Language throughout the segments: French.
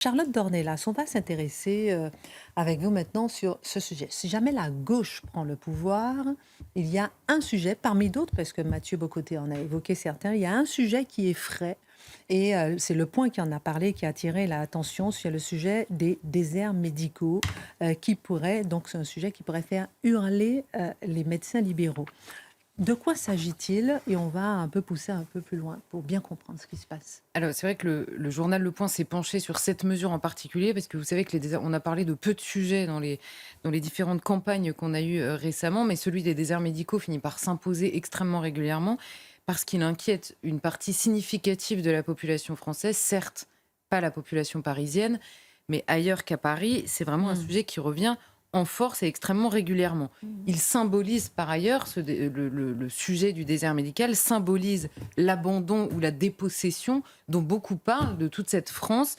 Charlotte Dornelas, on va s'intéresser avec vous maintenant sur ce sujet. Si jamais la gauche prend le pouvoir, il y a un sujet parmi d'autres, parce que Mathieu Bocoté en a évoqué certains, il y a un sujet qui est frais, et c'est le point qui en a parlé, qui a attiré l'attention sur le sujet des déserts médicaux, qui pourrait, donc c'est un sujet qui pourrait faire hurler les médecins libéraux. De quoi s'agit-il? Et on va un peu pousser un peu plus loin pour bien comprendre ce qui se passe. Alors, c'est vrai que le journal Le Point s'est penché sur cette mesure en particulier, parce que vous savez que on a parlé de peu de sujets dans les différentes campagnes qu'on a eues récemment, mais celui des déserts médicaux finit par s'imposer extrêmement régulièrement, parce qu'il inquiète une partie significative de la population française, certes pas la population parisienne, mais ailleurs qu'à Paris, c'est vraiment un Hmm. sujet qui revient en force et extrêmement régulièrement. Il symbolise par ailleurs, le sujet du désert médical symbolise l'abandon ou la dépossession dont beaucoup parlent de toute cette France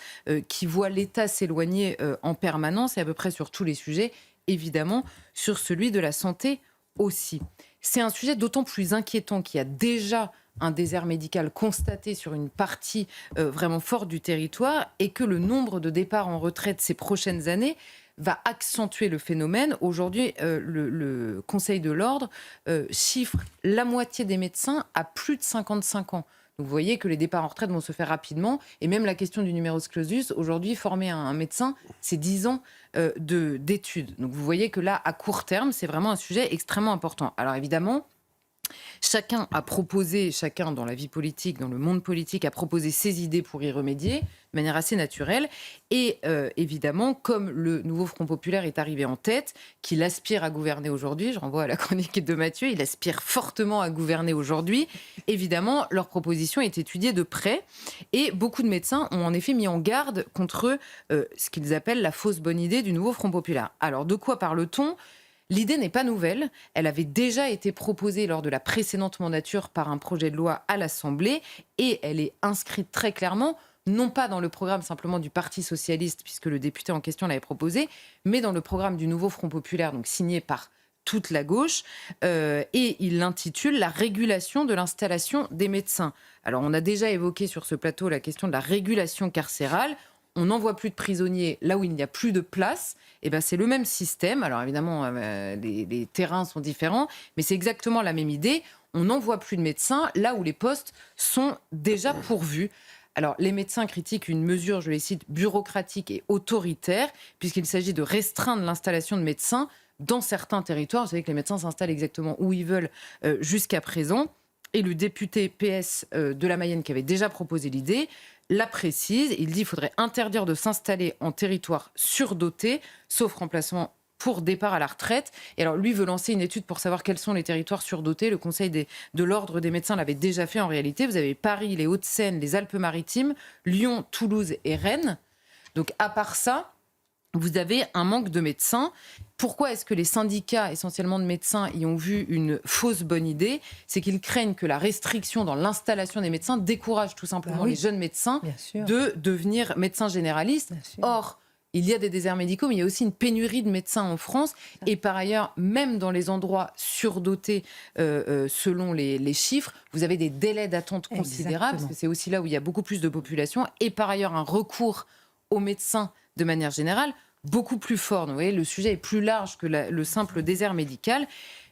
qui voit l'État s'éloigner en permanence et à peu près sur tous les sujets, évidemment sur celui de la santé aussi. C'est un sujet d'autant plus inquiétant qu'il y a déjà un désert médical constaté sur une partie vraiment forte du territoire et que le nombre de départs en retraite ces prochaines années va accentuer le phénomène. Aujourd'hui, le Conseil de l'ordre chiffre la moitié des médecins à plus de 55 ans. Donc vous voyez que les départs en retraite vont se faire rapidement. Et même la question du numerus clausus, aujourd'hui, former un médecin, c'est 10 ans d'études. Donc vous voyez que là, à court terme, c'est vraiment un sujet extrêmement important. Alors évidemment, chacun a proposé, chacun dans la vie politique, dans le monde politique, a proposé ses idées pour y remédier de manière assez naturelle. Et évidemment, comme le nouveau Front populaire est arrivé en tête, qu'il aspire à gouverner aujourd'hui, je renvoie à la chronique de Mathieu, il aspire fortement à gouverner aujourd'hui, évidemment, leur proposition est étudiée de près. Et beaucoup de médecins ont en effet mis en garde contre ce qu'ils appellent la fausse bonne idée du nouveau Front populaire. Alors, de quoi parle-t-on ? L'idée n'est pas nouvelle, elle avait déjà été proposée lors de la précédente mandature par un projet de loi à l'Assemblée et elle est inscrite très clairement, non pas dans le programme simplement du Parti socialiste, puisque le député en question l'avait proposé, mais dans le programme du nouveau Front populaire, donc signé par toute la gauche, et il l'intitule «La régulation de l'installation des médecins». Alors on a déjà évoqué sur ce plateau la question de la régulation carcérale. On n'envoie plus de prisonniers là où il n'y a plus de place. Et ben c'est le même système. Alors évidemment, les terrains sont différents, mais c'est exactement la même idée. On n'envoie plus de médecins là où les postes sont déjà pourvus. Alors, les médecins critiquent une mesure, je les cite, bureaucratique et autoritaire, puisqu'il s'agit de restreindre l'installation de médecins dans certains territoires. Vous savez que les médecins s'installent exactement où ils veulent jusqu'à présent. Et le député PS de la Mayenne, qui avait déjà proposé l'idée, la précise. Il dit qu'il faudrait interdire de s'installer en territoire surdoté, sauf remplacement pour départ à la retraite. Et alors, lui veut lancer une étude pour savoir quels sont les territoires surdotés. Le Conseil de l'Ordre des médecins l'avait déjà fait en réalité. Vous avez Paris, les Hauts-de-Seine, les Alpes-Maritimes, Lyon, Toulouse et Rennes. Donc, à part ça, vous avez un manque de médecins. Pourquoi est-ce que les syndicats, essentiellement de médecins, y ont vu une fausse bonne idée ? C'est qu'ils craignent que la restriction dans l'installation des médecins décourage tout simplement les jeunes médecins Bien sûr, de devenir médecins généralistes. bien sûr. Or, il y a des déserts médicaux, mais il y a aussi une pénurie de médecins en France. Et par ailleurs, même dans les endroits surdotés, selon les chiffres, vous avez des délais d'attente considérables, parce Exactement. que c'est aussi là où il y a beaucoup plus de population. Et par ailleurs, un recours aux médecins de manière générale, beaucoup plus fort. Donc, vous voyez, le sujet est plus large que le simple désert médical.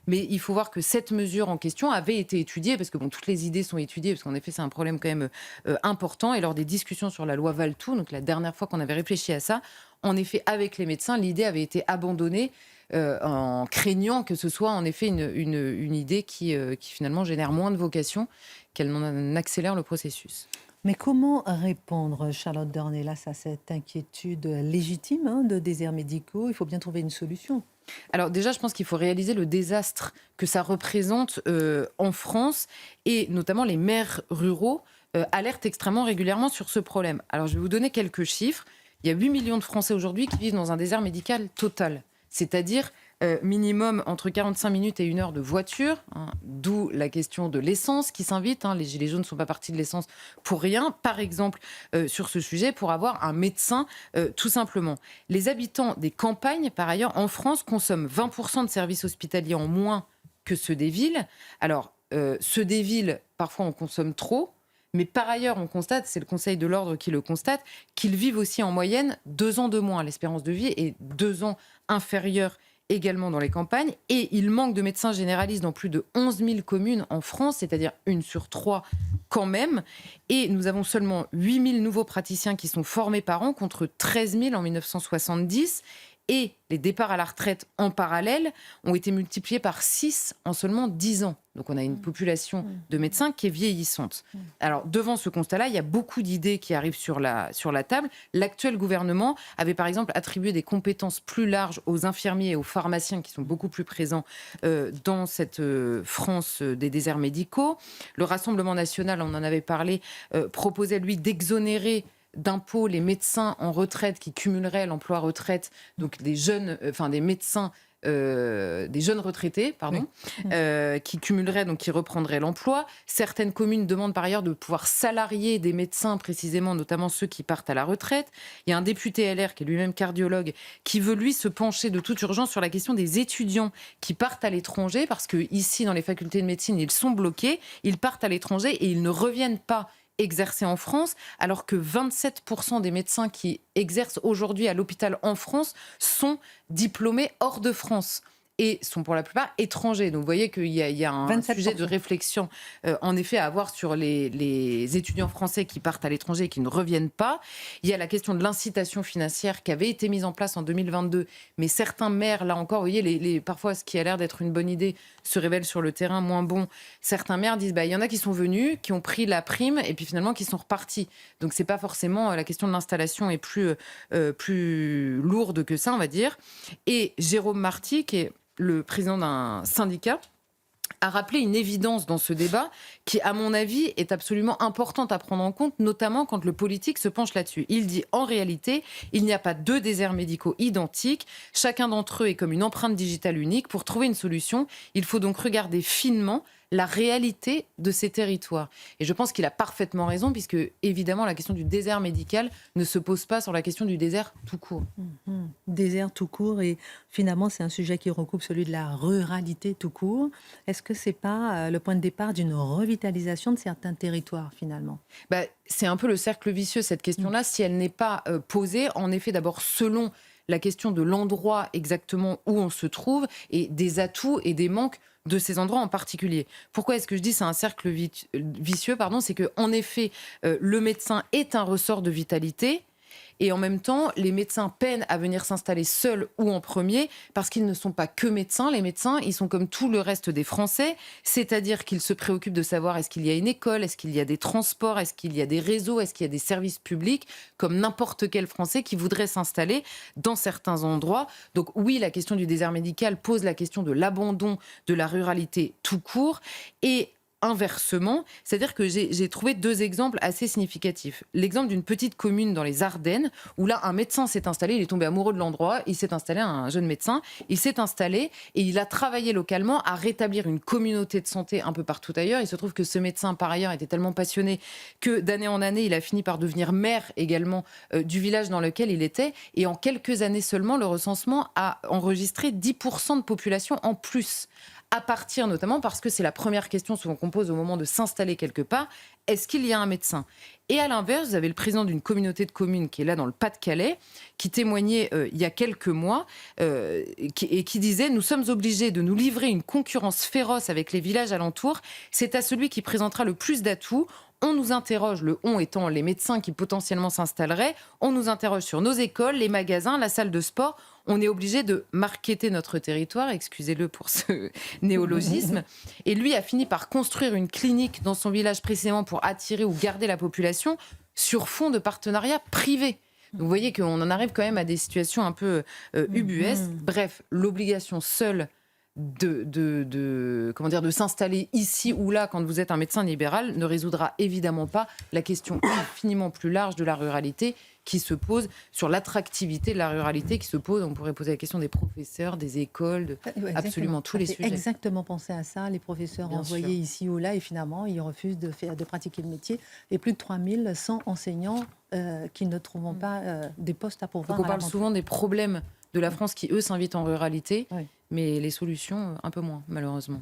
Mais il faut voir que cette mesure en question avait été étudiée, parce que bon, toutes les idées sont étudiées, parce qu'en effet, c'est un problème quand même important. Et lors des discussions sur la loi Valletoux, donc la dernière fois qu'on avait réfléchi à ça, en effet, avec les médecins, l'idée avait été abandonnée en craignant que ce soit en effet une idée qui finalement génère moins de vocations, qu'elle n'en accélère le processus. Mais comment répondre, Charlotte Dornelas, à cette inquiétude légitime de déserts médicaux? Il faut bien trouver une solution. Alors déjà, je pense qu'il faut réaliser le désastre que ça représente en France, et notamment les maires ruraux alertent extrêmement régulièrement sur ce problème. Alors je vais vous donner quelques chiffres. Il y a 8 millions de Français aujourd'hui qui vivent dans un désert médical total, c'est-à-dire minimum entre 45 minutes et 1 heure de voiture, hein, d'où la question de l'essence qui s'invite. Hein, les Gilets jaunes ne sont pas partis de l'essence pour rien. Par exemple, sur ce sujet, pour avoir un médecin, tout simplement. Les habitants des campagnes, par ailleurs, en France, consomment 20% de services hospitaliers en moins que ceux des villes. Alors, ceux des villes, parfois on consomme trop, Mais par ailleurs, on constate, c'est le Conseil de l'ordre qui le constate, qu'ils vivent aussi en moyenne 2 ans de moins. L'espérance de vie est 2 ans inférieure également dans les campagnes. Et il manque de médecins généralistes dans plus de 11 000 communes en France, c'est-à-dire 1 sur 3 quand même. Et nous avons seulement 8 000 nouveaux praticiens qui sont formés par an, contre 13 000 en 1970. Et les départs à la retraite en parallèle ont été multipliés par 6 en seulement 10 ans. Donc on a une population de médecins qui est vieillissante. Alors devant ce constat-là, il y a beaucoup d'idées qui arrivent sur la table. L'actuel gouvernement avait par exemple attribué des compétences plus larges aux infirmiers et aux pharmaciens qui sont beaucoup plus présents dans cette France des déserts médicaux. Le Rassemblement national, on en avait parlé, proposait lui d'exonérer d'impôts les médecins en retraite qui cumuleraient l'emploi-retraite, donc des jeunes, des médecins, des jeunes retraités, qui cumuleraient, donc qui reprendraient l'emploi. Certaines communes demandent par ailleurs de pouvoir salarier des médecins, précisément, notamment ceux qui partent à la retraite. Il y a un député LR qui est lui-même cardiologue, qui veut lui se pencher de toute urgence sur la question des étudiants qui partent à l'étranger, parce que ici, dans les facultés de médecine, ils sont bloqués, ils partent à l'étranger et ils ne reviennent pas exercer en France, alors que 27% des médecins qui exercent aujourd'hui à l'hôpital en France sont diplômés hors de France et sont pour la plupart étrangers. Donc vous voyez qu'il y a un 27%. sujet de réflexion en effet à avoir sur les étudiants français qui partent à l'étranger et qui ne reviennent pas. Il y a la question de l'incitation financière qui avait été mise en place en 2022, mais certains maires, là encore, vous voyez, parfois ce qui a l'air d'être une bonne idée se révèle sur le terrain moins bon. Certains maires disent, il y en a qui sont venus, qui ont pris la prime et puis finalement qui sont repartis. Donc c'est pas forcément, la question de l'installation est plus lourde que ça, on va dire. Et Jérôme Marty, qui est le président d'un syndicat, a rappelé une évidence dans ce débat qui, à mon avis, est absolument importante à prendre en compte, notamment quand le politique se penche là-dessus. Il dit, en réalité, il n'y a pas 2 déserts médicaux identiques. Chacun d'entre eux est comme une empreinte digitale unique. Pour trouver une solution, il faut donc regarder finement la réalité de ces territoires. Et je pense qu'il a parfaitement raison, puisque, évidemment, la question du désert médical ne se pose pas sur la question du désert tout court. Désert tout court, et finalement, c'est un sujet qui recoupe celui de la ruralité tout court. Est-ce que ce n'est pas le point de départ d'une revitalisation de certains territoires, finalement ? C'est un peu le cercle vicieux, cette question-là, si elle n'est pas posée, en effet, d'abord, selon la question de l'endroit exactement où on se trouve, et des atouts et des manques de ces endroits en particulier. Pourquoi est-ce que je dis c'est un cercle vicieux, c'est que, en effet, le médecin est un ressort de vitalité. Et en même temps, les médecins peinent à venir s'installer seuls ou en premier, parce qu'ils ne sont pas que médecins. Les médecins, ils sont comme tout le reste des Français, c'est-à-dire qu'ils se préoccupent de savoir est-ce qu'il y a une école, est-ce qu'il y a des transports, est-ce qu'il y a des réseaux, est-ce qu'il y a des services publics, comme n'importe quel Français qui voudrait s'installer dans certains endroits. Donc oui, la question du désert médical pose la question de l'abandon de la ruralité tout court. Et inversement, c'est-à-dire que j'ai trouvé 2 exemples assez significatifs. L'exemple d'une petite commune dans les Ardennes, où là, un médecin s'est installé, il est tombé amoureux de l'endroit, il s'est installé, un jeune médecin, il s'est installé et il a travaillé localement à rétablir une communauté de santé un peu partout ailleurs. Il se trouve que ce médecin, par ailleurs, était tellement passionné que d'année en année, il a fini par devenir maire également du village dans lequel il était. Et en quelques années seulement, le recensement a enregistré 10% de population en plus. À partir notamment, parce que c'est la première question souvent qu'on pose au moment de s'installer quelque part, est-ce qu'il y a un médecin ? Et à l'inverse, vous avez le président d'une communauté de communes qui est là dans le Pas-de-Calais, qui témoignait il y a quelques mois, et qui disait « Nous sommes obligés de nous livrer une concurrence féroce avec les villages alentours. C'est à celui qui présentera le plus d'atouts. On nous interroge, le on étant les médecins qui potentiellement s'installeraient, on nous interroge sur nos écoles, les magasins, la salle de sport. On est obligé de marketer notre territoire, excusez-le pour ce néologisme. Et lui a fini par construire une clinique dans son village précisément pour attirer ou garder la population sur fond de partenariats privés. Donc vous voyez qu'on en arrive quand même à des situations un peu ubuesques. Bref, l'obligation seule de s'installer ici ou là quand vous êtes un médecin libéral ne résoudra évidemment pas la question infiniment plus large de la ruralité qui se pose, sur l'attractivité de la ruralité qui se pose. On pourrait poser la question des professeurs, des écoles, absolument tous les sujets. Exactement penser à ça, les professeurs Bien envoyés sûr. ici ou là, et finalement ils refusent de pratiquer le métier. Et plus de 3100 enseignants qui ne trouveront pas des postes à pourvoir. Donc on parle souvent des problèmes de la France qui, eux, s'invitent en ruralité, mais les solutions, un peu moins, malheureusement.